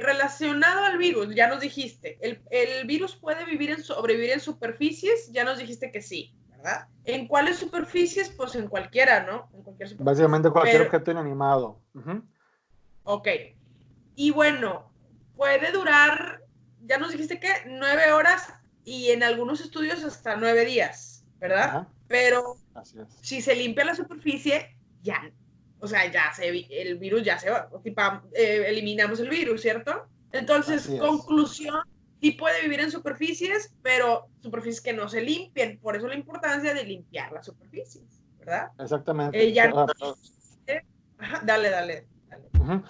relacionado al virus, ya nos dijiste, el virus puede sobrevivir en superficies, ya nos dijiste que sí, ¿verdad? ¿En cuáles superficies? Pues en cualquiera, ¿no? En cualquier superficie. Básicamente cualquier Pero, objeto inanimado. Ujú. ok. Y bueno, puede durar, ya nos dijiste que 9 horas y en algunos estudios hasta 9 días, ¿verdad? Ajá, Pero así es. si se limpia la superficie, ya, o sea, el virus ya se va, eliminamos el virus, ¿cierto? Entonces, Así es. conclusión, sí puede vivir en superficies, pero superficies que no se limpien, por eso la importancia de limpiar las superficies, ¿verdad? Exactamente. Ya, ajá, dale. Ujú.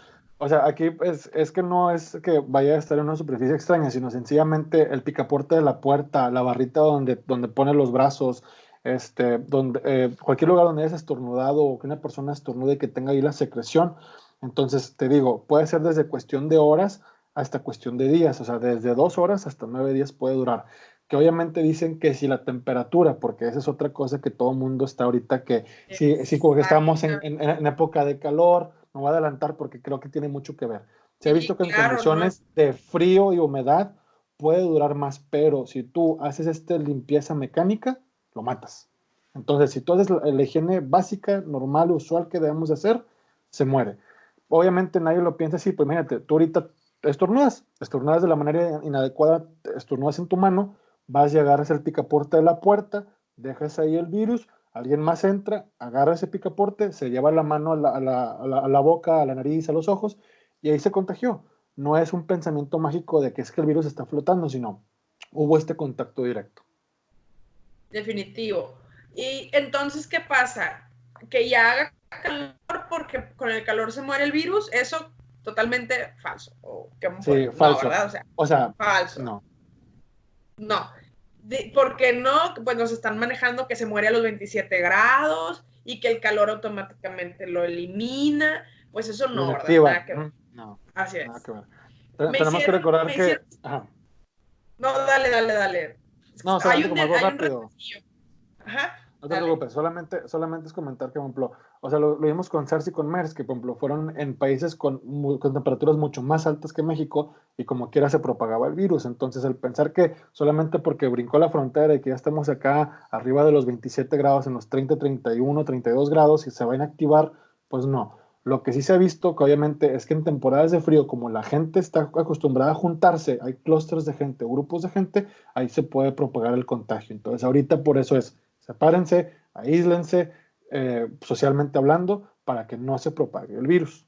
O sea, aquí es que no es que vaya a estar en una superficie extraña, sino sencillamente el picaporte de la puerta, la barrita donde pone los brazos, cualquier lugar donde hayas estornudado o que una persona estornude y que tenga ahí la secreción. Entonces, te digo, puede ser desde cuestión de horas hasta cuestión de días, o sea, desde 2 horas hasta 9 días puede durar. Que obviamente dicen que si la temperatura, porque esa es otra cosa que todo el mundo está ahorita, que si como que estamos Exacto. en época de calor, me voy a adelantar porque creo que tiene mucho que ver. Se ha Sí, visto que en claro, ¿no? condiciones de frío y humedad puede durar más, pero si tú haces limpieza mecánica, lo matas. Entonces, si tú haces la higiene básica, normal, usual que debemos de hacer, se muere. Obviamente nadie lo piensa así, pues imagínate, tú ahorita estornudas de la manera inadecuada, estornudas en tu mano, vas y agarras el picaporte de la puerta, dejas ahí el virus, alguien más entra, agarra ese picaporte, se lleva la mano a la boca, a la nariz, a los ojos, y ahí se contagió. No es un pensamiento mágico de que es que el virus está flotando, sino hubo este contacto directo. Definitivo. Y entonces, ¿qué pasa? Que ya haga calor porque con el calor se muere el virus, eso totalmente falso. Sí, No, falso. ¿verdad? O sea, O sea, falso. no. No. Porque no, pues nos están manejando que se muere a los 27 grados y que el calor automáticamente lo elimina. Pues eso Lo no, ¿verdad? inactiva. Nada que ver. No, Así nada es. que ver. Me Tenemos que hicieron, recordar me hicieron. que, ajá, No, dale. no, Hay solamente un, como algo hay un rápido. retornillo. Ajá, No te dale. preocupes, solamente es comentar que, por ejemplo, o sea, lo vimos con SARS y con MERS, que, por ejemplo, fueron en países con temperaturas mucho más altas que México y como quiera se propagaba el virus. Entonces, el pensar que solamente porque brincó la frontera y que ya estamos acá arriba de los 27 grados, en los 30, 31, 32 grados y se van a activar, pues no. Lo que sí se ha visto, que obviamente es que en temporadas de frío, como la gente está acostumbrada a juntarse, hay clústeres de gente, grupos de gente, ahí se puede propagar el contagio. Entonces, ahorita por eso es sepárense, aíslense, socialmente hablando, para que no se propague el virus.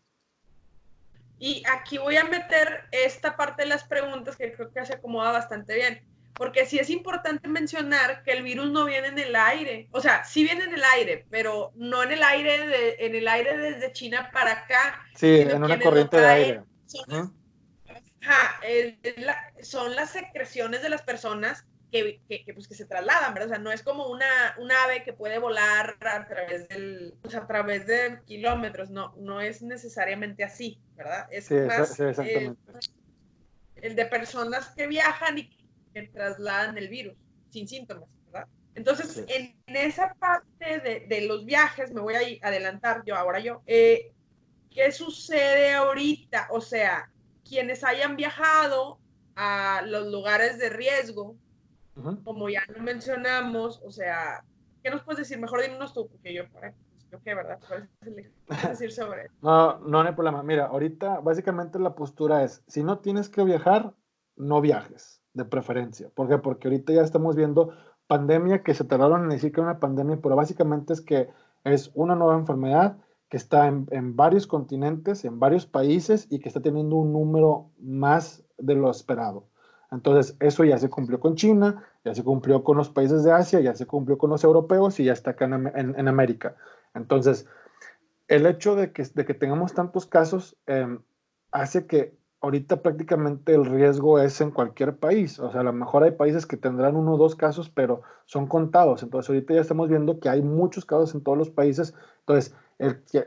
Y aquí voy a meter esta parte de las preguntas que creo que se acomoda bastante bien. Porque sí es importante mencionar que el virus no viene en el aire. O sea, sí viene en el aire, pero no en el aire, en el aire desde China para acá, Sí, sino en una quienes lo corriente de traen aire. son Uh -huh. son las secreciones de las personas pues, que se trasladan, ¿verdad? O sea, no es como un ave que puede volar a través de kilómetros, no es necesariamente así, ¿verdad? Es Sí, más exactamente. el de personas que viajan y que trasladan el virus sin síntomas, ¿verdad? Entonces, en esa parte de los viajes, me voy a adelantar yo, ¿qué sucede ahorita? O sea, quienes hayan viajado a los lugares de riesgo, como ya lo mencionamos, o sea, ¿qué nos puedes decir? Mejor dinos tú, porque yo, para yo qué, ¿verdad? ¿Qué puedes decir sobre eso? No, no hay problema. Mira, ahorita básicamente la postura es, si no tienes que viajar, no viajes, de preferencia. ¿Por qué? Porque ahorita ya estamos viendo pandemia que se tardaron en decir que era una pandemia, pero básicamente es que es una nueva enfermedad que está en varios continentes, en varios países y que está teniendo un número más de lo esperado. Entonces, eso ya se cumplió con China, ya se cumplió con los países de Asia, ya se cumplió con los europeos y ya está acá en América. Entonces, el hecho de que tengamos tantos casos hace que ahorita prácticamente el riesgo es en cualquier país. O sea, a lo mejor hay países que tendrán uno o dos casos, pero son contados. Entonces, ahorita ya estamos viendo que hay muchos casos en todos los países. Entonces,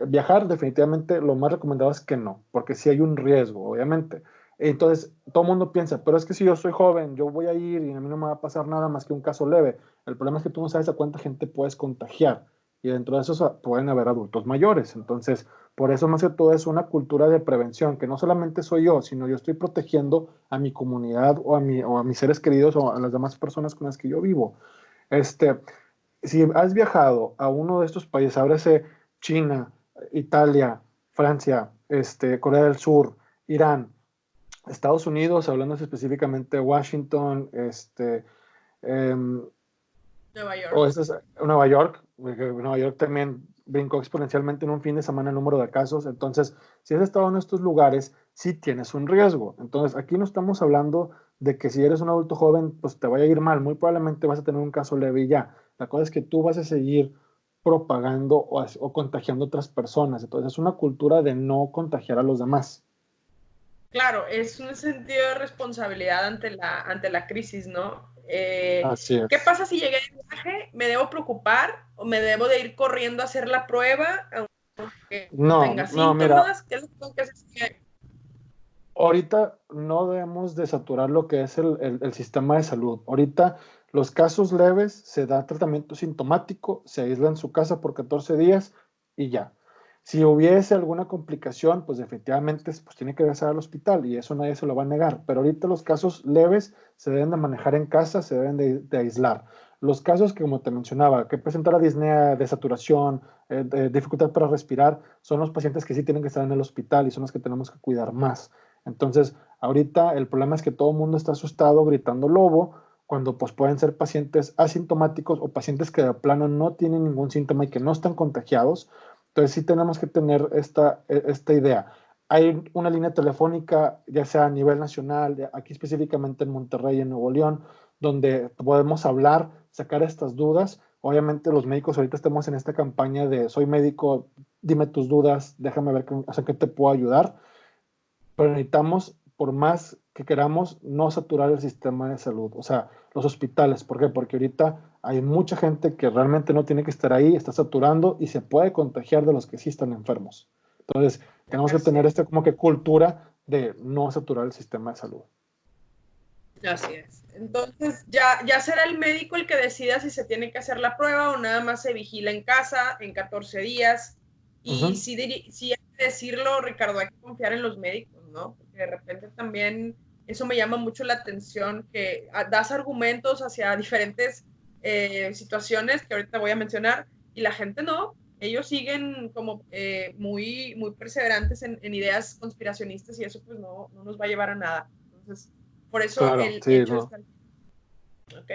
viajar definitivamente lo más recomendado es que no, porque sí hay un riesgo, obviamente. Entonces, todo el mundo piensa, pero es que si yo soy joven, yo voy a ir y a mí no me va a pasar nada más que un caso leve. El problema es que tú no sabes a cuánta gente puedes contagiar y dentro de esos pueden haber adultos mayores. Entonces, por eso más que todo es una cultura de prevención, que no solamente soy yo, sino yo estoy protegiendo a mi comunidad o a mis seres queridos o a las demás personas con las que yo vivo. Este, si has viajado a uno de estos países, háblese China, Italia, Francia, Corea del Sur, Irán, Estados Unidos, hablando específicamente de Washington, em, Nueva o York. este es Nueva York, porque Nueva York también brincó exponencialmente en un fin de semana el número de casos. Entonces, si has estado en estos lugares, sí tienes un riesgo. Entonces, aquí no estamos hablando de que si eres un adulto joven, pues te vaya a ir mal. Muy probablemente vas a tener un caso leve y ya. La cosa es que tú vas a seguir propagando o contagiando a otras personas. Entonces, es una cultura de no contagiar a los demás. Claro, es un sentido de responsabilidad ante la crisis, ¿no? Así ¿Qué es. pasa si llegué de viaje? ¿Me debo preocupar o me debo de ir corriendo a hacer la prueba aunque no No, tenga no, mira, síntomas? ¿Qué es lo que tengo que hacer? ahorita no debemos de saturar lo que es el sistema de salud. Ahorita los casos leves se da tratamiento sintomático, se aísla en su casa por 14 días y ya. Si hubiese alguna complicación, pues efectivamente pues tiene que regresar al hospital y eso nadie se lo va a negar. Pero ahorita los casos leves se deben de manejar en casa, se deben de aislar. Los casos que, como te mencionaba, que presentan la disnea de saturación, de dificultad para respirar, son los pacientes que sí tienen que estar en el hospital y son los que tenemos que cuidar más. Entonces, ahorita el problema es que todo el mundo está asustado gritando lobo, cuando pues pueden ser pacientes asintomáticos o pacientes que de plano no tienen ningún síntoma y que no están contagiados. Entonces sí tenemos que tener esta idea. Hay una línea telefónica, ya sea a nivel nacional, aquí específicamente en Monterrey, en Nuevo León, donde podemos hablar, sacar estas dudas. Obviamente los médicos ahorita estamos en esta campaña de soy médico, dime tus dudas, déjame ver qué te puedo ayudar, pero necesitamos, por más que queramos, no saturar el sistema de salud, o sea, los hospitales. ¿Por qué? Porque ahorita hay mucha gente que realmente no tiene que estar ahí, está saturando y se puede contagiar de los que sí están enfermos. Entonces, tenemos que Así tener es. como que cultura de no saturar el sistema de salud. Así es. Entonces, ya será el médico el que decida si se tiene que hacer la prueba o nada más se vigila en casa en 14 días. Y Ujú. sí hay que decirlo, Ricardo, hay que confiar en los médicos, ¿no? Porque de repente también eso me llama mucho la atención, que das argumentos hacia diferentes situaciones que ahorita voy a mencionar y la gente no. Ellos siguen como muy perseverantes en ideas conspiracionistas y eso pues no nos va a llevar a nada. Entonces, por eso Claro, el sí, hecho no. está. Ok.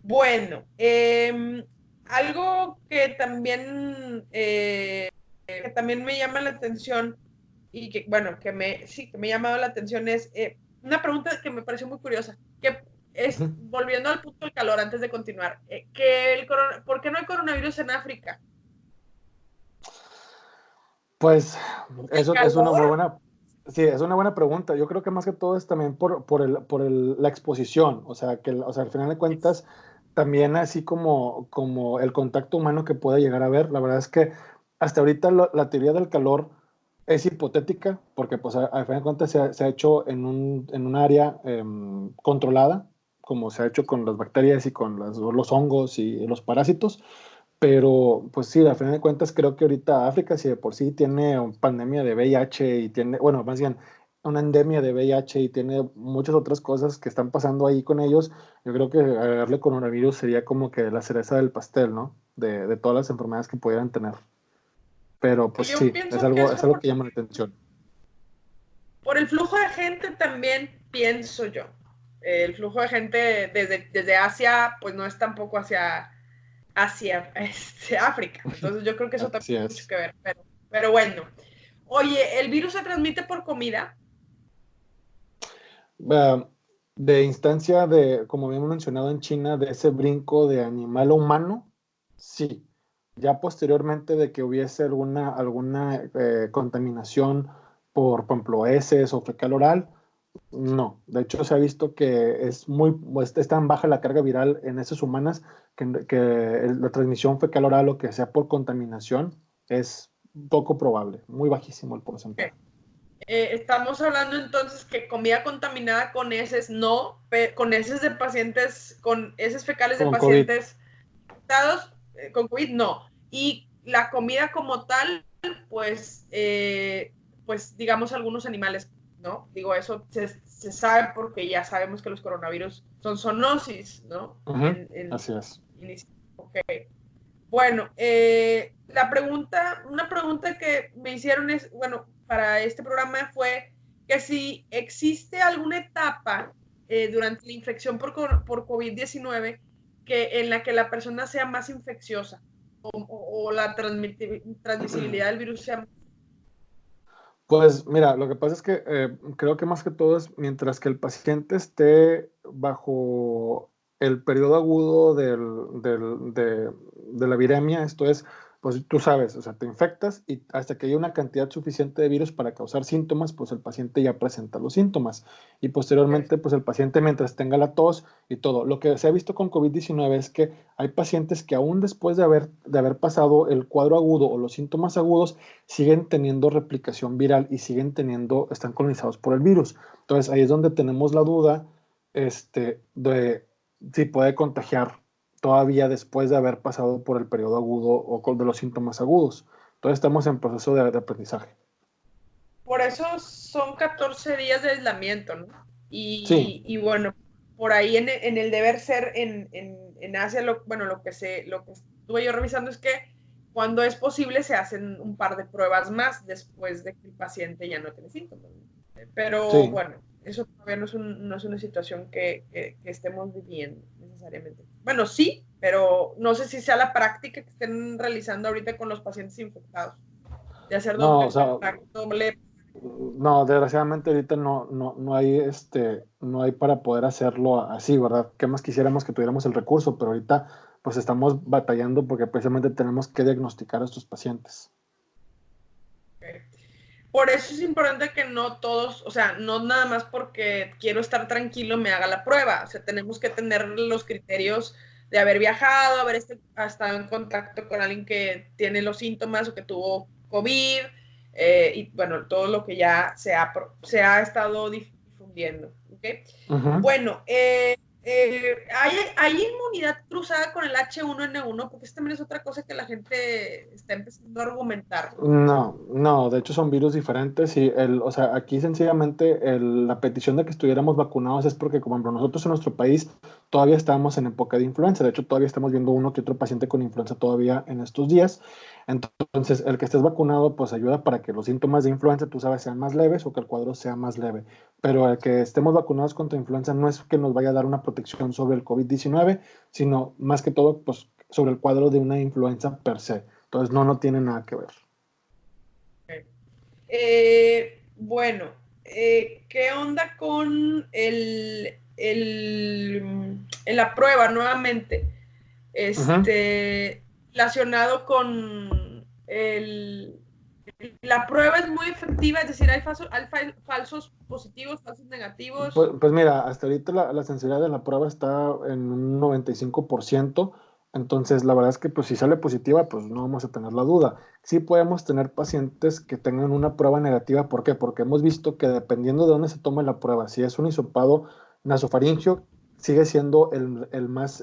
Bueno, algo que también me llama la atención y que, bueno, sí, que me ha llamado la atención es una pregunta que me pareció muy curiosa, que es, Ujú. volviendo al punto del calor, antes de continuar, ¿por qué no hay coronavirus en África? Pues ¿El eso es una muy calor? buena, sí, es una buena pregunta. Yo creo que más que todo es también la exposición, o sea, o sea, al final de cuentas, también así como el contacto humano que puede llegar a haber. La verdad es que hasta ahorita la teoría del calor es hipotética, porque pues al final de cuentas se ha hecho en un área controlada, como se ha hecho con las bacterias y con los hongos y los parásitos. Pero, pues sí, a final de cuentas, creo que ahorita África, si de por sí tiene pandemia de VIH y tiene, bueno, más bien, una endemia de VIH y tiene muchas otras cosas que están pasando ahí con ellos, yo creo que agregarle coronavirus sería como que la cereza del pastel, ¿no? De todas las enfermedades que pudieran tener. Pero pues Yo sí, pienso que es eso algo que llama la atención. por el flujo de gente también, pienso yo. El flujo de gente desde Asia, pues no es tampoco hacia África. Entonces yo creo que eso también Así tiene mucho es. que ver. Pero bueno. Oye, ¿el virus se transmite por comida? Ah, de instancia de, como habíamos mencionado en China, de ese brinco de animal a humano, sí. Ya posteriormente de que hubiese alguna contaminación por ejemplo, heces o fecal oral, no. De hecho, se ha visto que es tan baja la carga viral en heces humanas que la transmisión fecal oral o que sea por contaminación es poco probable, muy bajísimo el Okay. porcentaje. Estamos hablando entonces que comida contaminada con heces, no, con heces de pacientes, con heces fecales de Con COVID. pacientes infectados con COVID, no. Y la comida como tal, pues, pues digamos algunos animales, ¿no? Digo, eso se sabe porque ya sabemos que los coronavirus son zoonosis, ¿no? Ujú, así es. Ok. Bueno, una pregunta que me hicieron es, bueno, para este programa fue que si existe alguna etapa durante la infección por COVID-19 en la que la persona sea más infecciosa o la transmisibilidad del virus sea más. Pues mira, lo que pasa es que creo que más que todo es mientras que el paciente esté bajo el periodo agudo de la viremia, esto es, pues tú sabes, o sea, te infectas y hasta que haya una cantidad suficiente de virus para causar síntomas, pues el paciente ya presenta los síntomas. Y Okay. posteriormente, pues el paciente mientras tenga la tos y todo. Lo que se ha visto con COVID-19 es que hay pacientes que aún después de haber pasado el cuadro agudo o los síntomas agudos, siguen teniendo replicación viral y están colonizados por el virus. Entonces ahí es donde tenemos la duda de si puede contagiar todavía después de haber pasado por el periodo agudo o de los síntomas agudos. Entonces estamos en proceso de aprendizaje. Por eso son 14 días de aislamiento, ¿no? Sí, Y bueno, por ahí en el deber ser en Asia, bueno, lo que estuve yo revisando es que cuando es posible se hacen un par de pruebas más después de que el paciente ya no tiene síntomas. Pero sí. bueno, eso todavía no es una situación que estemos viviendo necesariamente. Bueno, sí, pero no sé si sea la práctica que estén realizando ahorita con los pacientes infectados, de hacer No, o doble, sea, doble. no, desgraciadamente ahorita no hay para poder hacerlo así, ¿verdad? ¿Qué más quisiéramos que tuviéramos el recurso? Pero ahorita pues estamos batallando porque precisamente tenemos que diagnosticar a estos pacientes. Por eso es importante que no todos, o sea, no nada más porque quiero estar tranquilo me haga la prueba. O sea, tenemos que tener los criterios de haber viajado, haber estado en contacto con alguien que tiene los síntomas o que tuvo COVID, y bueno, todo lo que ya se ha estado difundiendo. ¿Okay? Ujú. Bueno, ¿hay inmunidad cruzada con el H1N1? Porque esta también es otra cosa que la gente está empezando a argumentar. No, no, de hecho son virus diferentes y o sea, aquí sencillamente la petición de que estuviéramos vacunados es porque, como ejemplo, nosotros en nuestro país todavía estamos en época de influenza, de hecho todavía estamos viendo uno que otro paciente con influenza todavía en estos días, entonces el que estés vacunado pues ayuda para que los síntomas de influenza, tú sabes, sean más leves o que el cuadro sea más leve, pero el que estemos vacunados contra influenza no es que nos vaya a dar una protección sobre el COVID-19, sino más que todo pues sobre el cuadro de una influenza per se, entonces no tiene nada que ver. Bueno, ¿qué onda con en la prueba nuevamente? Ujú. Relacionado con la prueba es muy efectiva, es decir, hay falsos positivos, falsos negativos. Pues mira, hasta ahorita la sensibilidad de la prueba está en un 95%, entonces la verdad es que pues si sale positiva, pues no vamos a tener la duda. Sí podemos tener pacientes que tengan una prueba negativa, ¿por qué? Porque hemos visto que dependiendo de dónde se tome la prueba, si es un hisopado nasofaringeo, sigue siendo el más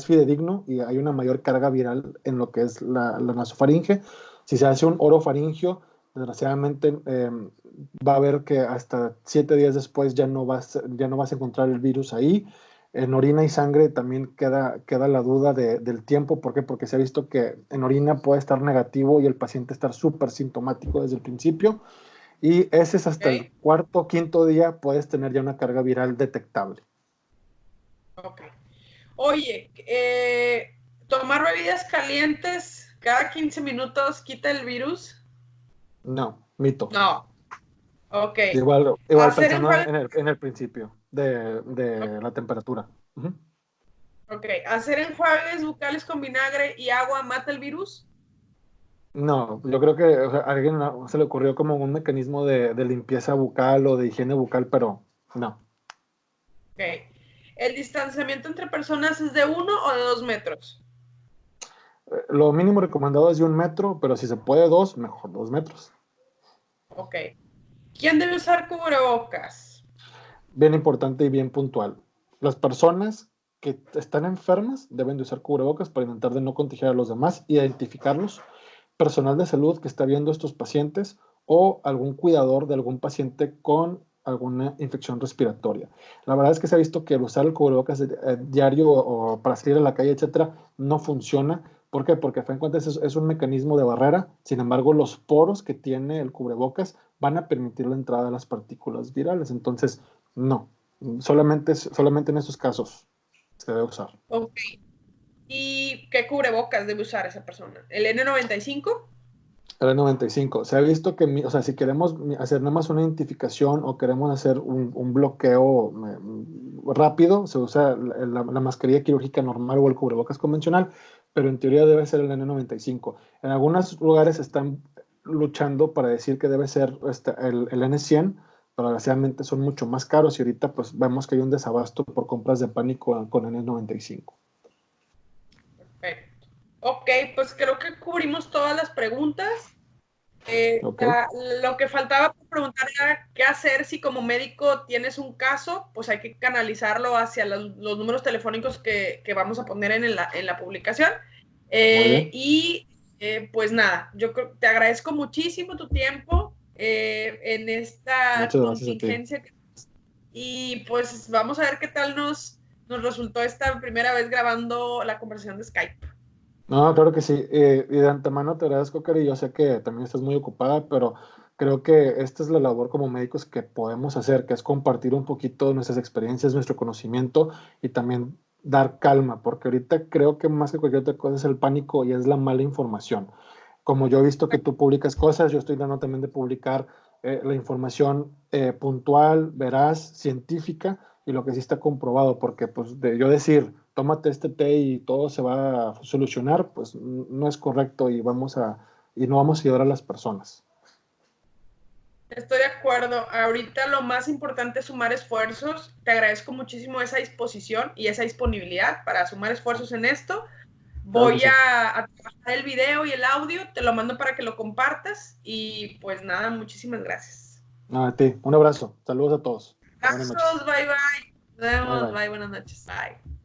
fidedigno y hay una mayor carga viral en lo que es la nasofaringe. Si se hace un orofaringeo, desgraciadamente va a ver que hasta 7 días después ya no vas a encontrar el virus ahí. En orina y sangre también queda la duda del tiempo. ¿Por qué? Porque se ha visto que en orina puede estar negativo y el paciente estar súper sintomático desde el principio. Y ese es hasta el Ok. cuarto o quinto día puedes tener ya una carga viral detectable. Ok. Oye, tomar bebidas calientes cada 15 minutos quita el virus. No, mito. No. Ok. Igual Hacer pensando enjuagues, en el principio de la temperatura. Ujú. okay. Hacer enjuagues bucales con vinagre y agua mata el virus. No, yo creo que o sea, a alguien se le ocurrió como un mecanismo de limpieza bucal o de higiene bucal, pero no. Ok. ¿El distanciamiento entre personas es de 1 o de 2 metros? Lo mínimo recomendado es de 1 metro, pero si se puede 2, mejor 2 metros. Ok. ¿Quién debe usar cubrebocas? Bien importante y bien puntual. Las personas que están enfermas deben de usar cubrebocas para intentar de no contagiar a los demás, identificarlos, personal de salud que está viendo a estos pacientes o algún cuidador de algún paciente con alguna infección respiratoria. La verdad es que se ha visto que el usar el cubrebocas diario o para salir a la calle, etcétera, no funciona. ¿Por qué? Porque a fin de cuentas es un mecanismo de barrera. Sin embargo, los poros que tiene el cubrebocas van a permitir la entrada de las partículas virales. Entonces, no, solamente en esos casos se debe usar. Ok. ¿Y qué cubrebocas debe usar esa persona? ¿El N95? El 95. Se ha visto que, o sea, si queremos hacer nada más una identificación o queremos hacer un bloqueo rápido, se usa la mascarilla quirúrgica normal o el cubrebocas convencional, pero en teoría debe ser el N95. En algunos lugares están luchando para decir que debe ser el N100, pero desgraciadamente son mucho más caros y ahorita pues vemos que hay un desabasto por compras de pánico con N95. Perfecto. Ok, pues creo que cubrimos todas las preguntas. ¿Ok? Lo que faltaba por preguntar era qué hacer si como médico tienes un caso, pues hay que canalizarlo hacia los números telefónicos que vamos a poner en la publicación. Muy bien. Pues nada, yo te agradezco muchísimo tu tiempo en esta Muchas gracias a ti. contingencia. Y pues vamos a ver qué tal nos resultó esta primera vez grabando la conversación de Skype. No, claro que sí. Y de antemano te agradezco, Cari. Yo sé que también estás muy ocupada, pero creo que esta es la labor como médicos que podemos hacer, que es compartir un poquito nuestras experiencias, nuestro conocimiento y también dar calma, porque ahorita creo que más que cualquier otra cosa es el pánico y es la mala información. Como yo he visto que tú publicas cosas, yo estoy dando también de publicar la información puntual, veraz, científica y lo que sí está comprobado, porque pues de yo decir, tómate este té y todo se va a solucionar, pues no es correcto y no vamos a ayudar a las personas. Estoy de acuerdo. Ahorita lo más importante es sumar esfuerzos. Te agradezco muchísimo esa disposición y esa disponibilidad para sumar esfuerzos en esto. Claro que Voy sí. a trabajar el video y el audio, te lo mando para que lo compartas y pues nada, muchísimas gracias. A ti, un abrazo. Saludos a todos. Buenas Abrazos, noches. bye bye. Nos Bye vemos, bye. bye, buenas noches. Bye.